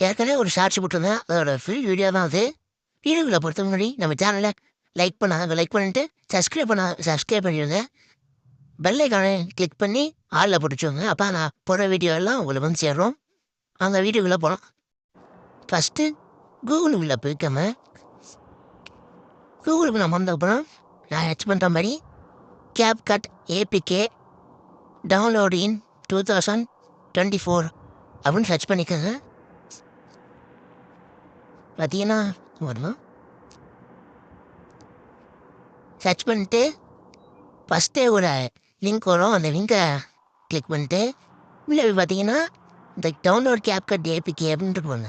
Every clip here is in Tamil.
ஏற்கனவே ஒரு ஷார்ட்ஸ் போட்டிருந்தேன். அதோட ஃபுல் வீடியோ தான் அது. வீடியோக்குள்ள பொறுத்த முன்னாடி நம்ம சேனலை லைக் பண்ணிட்டு சப்ஸ்கிரைப் பண்ணிடுங்க. பெல் ஐக்கானை கிளிக் பண்ணி ஆளில் போட்டுச்சோங்க. அப்போ நான் போடுற வீடியோ எல்லாம் உங்களுக்கு வந்து சேரும். அந்த வீடியோக்குள்ளே போகலாம். ஃபஸ்ட்டு கூகுளுக்குள்ளே போய்க்காம கூகுளுக்கு நான் வந்தப்புறம் நான் ஹெச் பண்ணுற மாதிரி CapCut ஏபிகே டவுன்லோட் இன் 2024 அப்படின்னு சர்ச் பண்ணிக்கோங்க. பார்த்தீங்கன்னா வரணும். சர்ச் பண்ணிட்டு ஃபஸ்ட்டே ஒரு லிங்க் வரும். அந்த லிங்கை கிளிக் பண்ணிட்டு உள்ளே போய் பார்த்தீங்கன்னா இந்த டவுன்லோட் CapCut ஏபிகே அப்படின்ட்டு போங்க.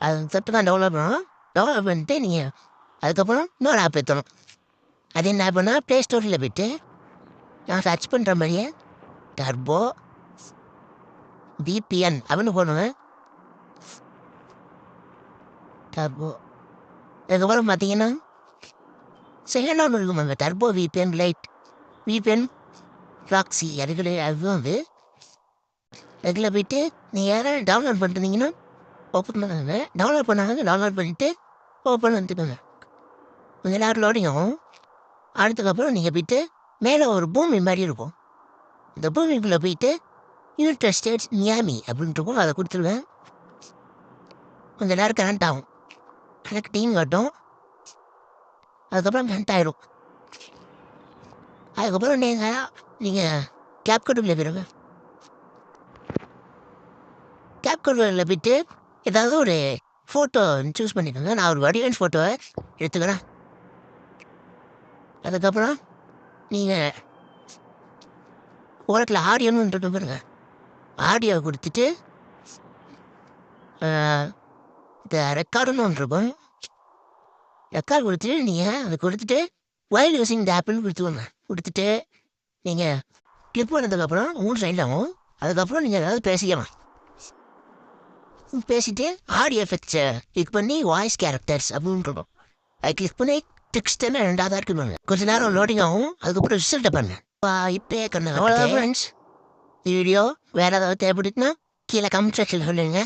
அது தொட்டு தான் டவுன்லோட் பண்ணணும். டவுன்லோட் பண்ணிட்டு நீங்கள் அதுக்கப்புறம் இன்னொரு ஆப் ஏற்றணும். அது என்ன ஆப்னா ப்ளே ஸ்டோரில் போய்ட்டு நான் சர்ச் பண்ணுற மாதிரியே டர்போ VPN அப்படின்னு போடுவேன். டர்போ அதுக்கப்புறம் பார்த்தீங்கன்னா செகண்ட் ஒன்று இருக்கும். அந்த டர்போ VPN ப்ராக்ஸி அது வந்து அதில் போய்ட்டு நீங்கள் யாராவது டவுன்லோட் பண்ணிருந்தீங்கன்னா ஓப்பன் பண்ணாங்க. டவுன்லோட் பண்ணிவிட்டு ஓப்பன் வந்துட்டுங்க. கொஞ்சம் நேரம் லோடிங் ஆகும். அடுத்ததுக்கப்புறம் நீங்கள் போய்ட்டு மேலே ஒரு பூமி மாதிரி இருக்கும். இந்த பூமிக்குள்ளே போய்ட்டு யுனைடெட் ஸ்டேட்ஸ் மியாமி அப்படின்ட்டு இருக்கும். அதை கொடுத்துருவேன். கொஞ்சம் நேரம் கனெக்ட் ஆகும். கனெக்டிங் காட்டும். அதுக்கப்புறம் கனெக்ட் ஆகிடும். அதுக்கப்புறம் நீங்கள் CapCutக்குள்ளே போயிருங்க. CapCutக்குள்ளே போய்ட்டு ஏதாவது ஒரு ஃபோட்டோ சூஸ் பண்ணிக்கோங்க. நான் ஒரு வடிவன் ஃபோட்டோவை எடுத்துக்கிறேன். அதுக்கப்புறம் நீங்கள் ஓரத்தில் ஆடியோன்னு பாருங்க. ஆடியோ கொடுத்துட்டு இந்த ரெக்கார்டுன்னு ஒன்று இருக்கும். ரெக்கார்டு கொடுத்துட்டு நீங்கள் அதை கொடுத்துட்டு வைல் யூஸிங் இந்த ஆப்புன்னு கொடுத்துட்டு நீங்கள் கிளிக் பண்ணதுக்கப்புறம் 3 சைடில் ஆகும். அதுக்கப்புறம் நீங்கள் ஏதாவது பேசிக்கலாம். பேசிட்டு ஆடியோ எஃபெக்ட்ஸை கிளிக் பண்ணி வாய்ஸ் கேரக்டர்ஸ் அப்படின்னு இருக்கும். அதை கிளிக் பண்ணி டெக்ஸ்ட் ரெண்டாவதாக இருக்குங்க. கொஞ்சம் நேரம் லோடிங் ஆகும். அதுக்கப்புறம் ரிசல்ட்டை பண்ணேன். இப்போயே கண்ணு அவ்வளோதான் ஃப்ரெண்ட்ஸ். வீடியோ வேறு ஏதாவது தேவைப்படுதுன்னா கீழே கமெண்ட் செக்ஷனில் சொல்லுங்க.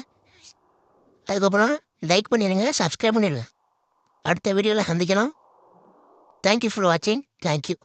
அதுக்கப்புறம் லைக் பண்ணிடுங்க, சப்ஸ்கிரைப் பண்ணிடுங்க. அடுத்த வீடியோவில் சந்திக்கலாம். தேங்க்யூ ஃபார் வாட்சிங். தேங்க்யூ.